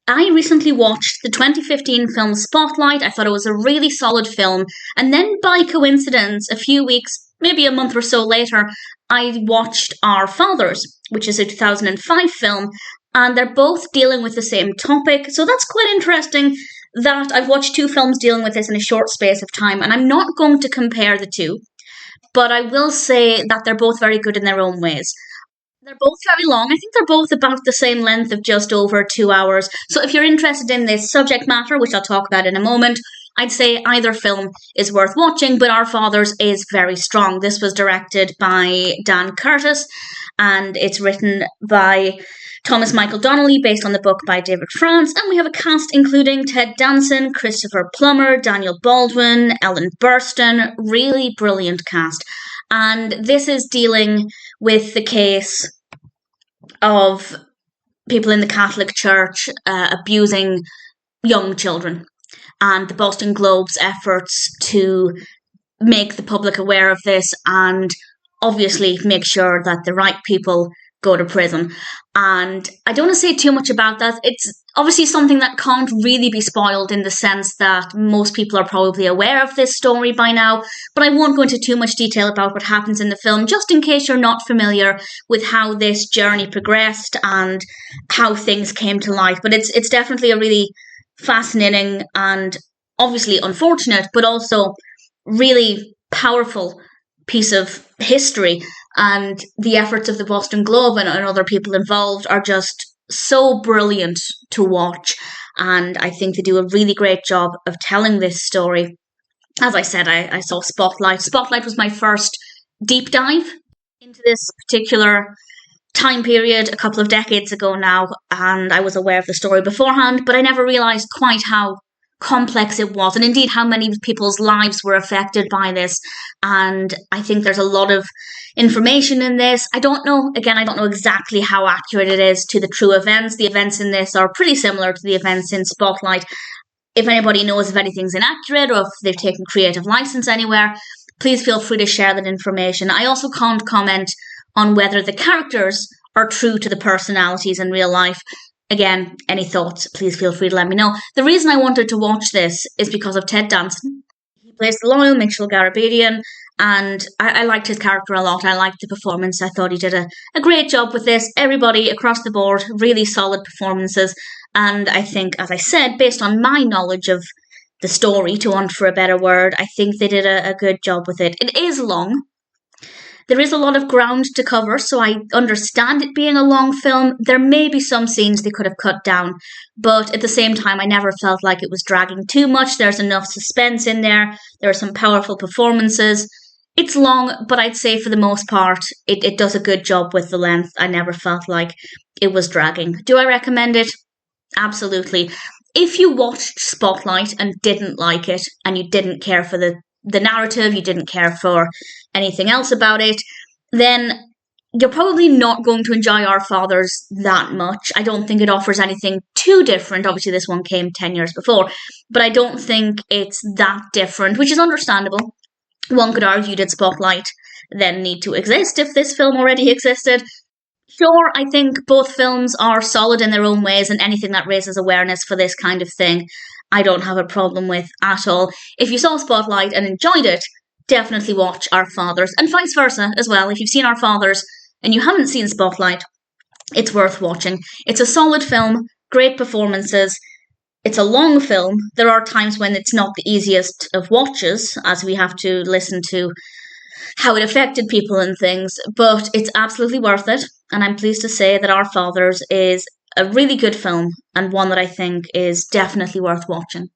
I recently watched the 2015 film Spotlight. I thought it was a really solid film. And then by coincidence, a few weeks, maybe a month or so later, I watched Our Fathers, which is a 2005 film. And they're both dealing with the same topic. So that's quite interesting that I've watched two films dealing with this in a short space of time. And I'm not going to compare the two, but I will say that they're both very good in their own ways. They're both very long. I think they're both about the same length of just over 2 hours. So if you're interested in this subject matter, which I'll talk about in a moment, I'd say either film is worth watching, but Our Fathers is very strong. This was directed by Dan Curtis, and it's written by Thomas Michael Donnelly, based on the book by David France. And we have a cast including Ted Danson, Christopher Plummer, Daniel Baldwin, Ellen Burstyn. Really brilliant cast. And this is dealing with the case of people in the Catholic Church abusing young children, and the Boston Globe's efforts to make the public aware of this and obviously make sure that the right people go to prison. And I don't want to say too much about that. It's obviously something that can't really be spoiled in the sense that most people are probably aware of this story by now, but I won't go into too much detail about what happens in the film, just in case you're not familiar with how this journey progressed and how things came to light. But it's definitely a really fascinating and obviously unfortunate, but also really powerful piece of history. And the efforts of the Boston Globe and other people involved are just so brilliant to watch. And I think they do a really great job of telling this story. As I said, I saw Spotlight. Spotlight was my first deep dive into this particular time period a couple of decades ago now. And I was aware of the story beforehand, but I never realised quite how complex it was, and indeed how many people's lives were affected by this. And I think there's a lot of information in this. I don't know exactly how accurate it is to the true events. The events in this are pretty similar to the events in Spotlight. If anybody knows if anything's inaccurate or if they've taken creative license anywhere, please feel free to share that information. I also can't comment on whether the characters are true to the personalities in real life. Again, any thoughts, please feel free to let me know. The reason I wanted to watch this is because of Ted Danson. He plays the loyal Mitchell Garabedian, and I liked his character a lot. I liked the performance. I thought he did a great job with this. Everybody across the board, really solid performances. And I think, as I said, based on my knowledge of the story, to want for a better word, I think they did a good job with it. It is long. There is a lot of ground to cover, so I understand it being a long film. There may be some scenes they could have cut down, but at the same time, I never felt like it was dragging too much. There's enough suspense in there. There are some powerful performances. It's long, but I'd say for the most part, it does a good job with the length. I never felt like it was dragging. Do I recommend it? Absolutely. If you watched Spotlight and didn't like it, and you didn't care for the narrative, you didn't care for anything else about it, then you're probably not going to enjoy Our Fathers that much. I don't think it offers anything too different. Obviously, this one came 10 years before, but I don't think it's that different, which is understandable. One could argue, did Spotlight then need to exist if this film already existed? Sure, I think both films are solid in their own ways, and anything that raises awareness for this kind of thing, I don't have a problem with at all. If you saw Spotlight and enjoyed it, definitely watch Our Fathers, and vice versa as well. If you've seen Our Fathers and you haven't seen Spotlight, it's worth watching. It's a solid film, great performances. It's a long film. There are times when it's not the easiest of watches, as we have to listen to how it affected people and things, but it's absolutely worth it. And I'm pleased to say that Our Fathers is a really good film, and one that I think is definitely worth watching.